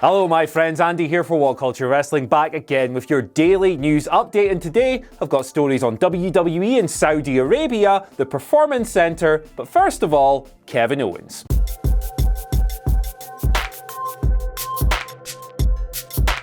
Hello my friends, Andy here for What Culture Wrestling, back again with your daily news update, and today I've got stories on WWE in Saudi Arabia, the Performance Center, but first of all, Kevin Owens.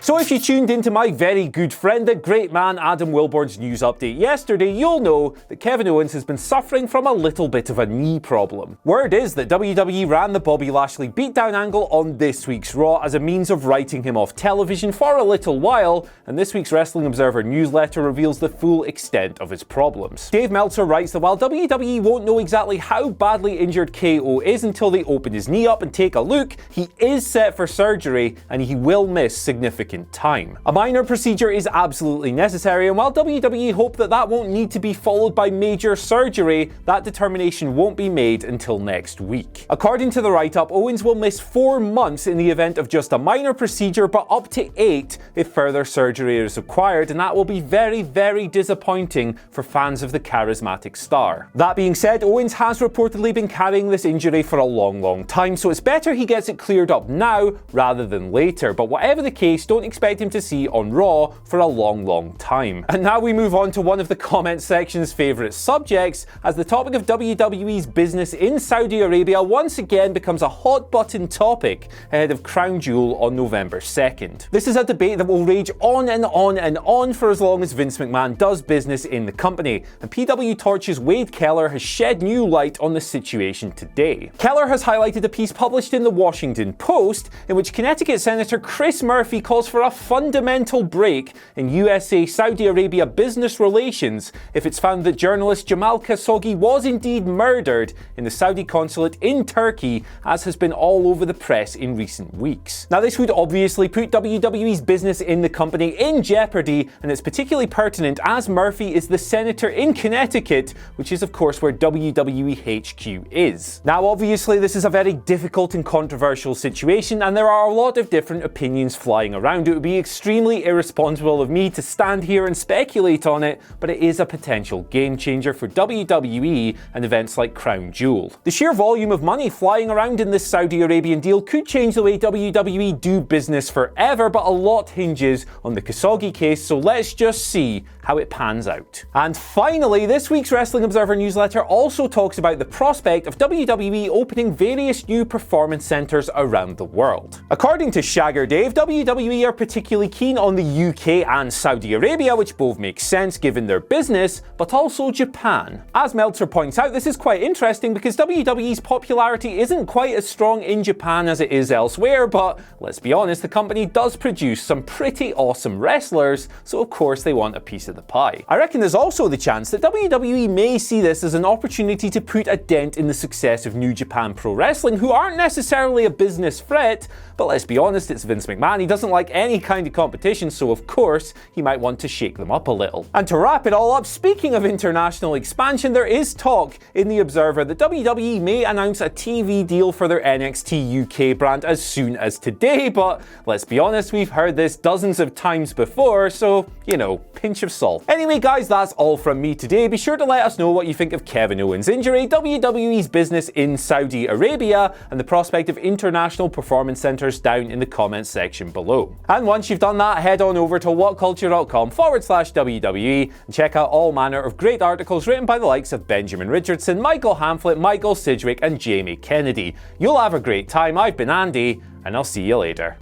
So if you tuned into my very good friend, the great man Adam Wilborn's news update yesterday, you'll know that Kevin Owens has been suffering from a little bit of a knee problem. Word is that WWE ran the Bobby Lashley beatdown angle on this week's Raw as a means of writing him off television for a little while, and this week's Wrestling Observer newsletter reveals the full extent of his problems. Dave Meltzer writes that while WWE won't know exactly how badly injured KO is until they open his knee up and take a look, he is set for surgery and he will miss significant time. A minor procedure is absolutely necessary, and while WWE hope that that won't need to be followed by major surgery, that determination won't be made until next week. According to the write-up, Owens will miss 4 months in the event of just a minor procedure, but up to 8 if further surgery is required, and that will be very, very disappointing for fans of the charismatic star. That being said, Owens has reportedly been carrying this injury for a long time, so it's better he gets it cleared up now rather than later, but whatever the case, don't expect him to see on Raw for a long time. And now we move on to one of the comment section's favourite subjects, as the topic of WWE's business in Saudi Arabia once again becomes a hot button topic ahead of Crown Jewel on November 2nd. This is a debate that will rage on and on for as long as Vince McMahon does business in the company, and WWE Torches' Wade Keller has shed new light on the situation today. Keller has highlighted a piece published in the Washington Post in which Connecticut Senator Chris Murphy calls for a fundamental break in USA-Saudi Arabia business relations if it's found that journalist Jamal Khashoggi was indeed murdered in the Saudi consulate in Turkey, as has been all over the press in recent weeks. Now, this would obviously put WWE's business in the company in jeopardy, and it's particularly pertinent as Murphy is the senator in Connecticut, which is of course where WWE HQ is. Now, obviously this is a very difficult and controversial situation, and there are a lot of different opinions flying around. It would be extremely irresponsible of me to stand here and speculate on it, but it is a potential game changer for WWE and events like Crown Jewel. The sheer volume of money flying around in this Saudi Arabian deal could change the way WWE do business forever, but a lot hinges on the Khashoggi case, so let's just see how it pans out. And finally, this week's Wrestling Observer newsletter also talks about the prospect of WWE opening various new performance centers around the world. According to Shagger Dave, WWE are particularly keen on the UK and Saudi Arabia, which both make sense given their business, but also Japan. As Meltzer points out, this is quite interesting because WWE's popularity isn't quite as strong in Japan as it is elsewhere, but let's be honest, the company does produce some pretty awesome wrestlers, so of course they want a piece of the pie. I reckon there's also the chance that WWE may see this as an opportunity to put a dent in the success of New Japan Pro Wrestling, who aren't necessarily a business threat, but let's be honest, it's Vince McMahon. He doesn't like any kind of competition, so of course he might want to shake them up a little. And to wrap it all up, speaking of international expansion, there is talk in the Observer that WWE may announce a TV deal for their NXT UK brand as soon as today, but let's be honest, we've heard this dozens of times before, so, you know, pinch of salt. Anyway guys, that's all from me today. Be sure to let us know what you think of Kevin Owens' injury, WWE's business in Saudi Arabia, and the prospect of international performance centers down in the comments section below. And once you've done that, head on over to whatculture.com/WWE and check out all manner of great articles written by the likes of Benjamin Richardson, Michael Hamflett, Michael Sidgwick and Jamie Kennedy. You'll have a great time. I've been Andy, and I'll see you later.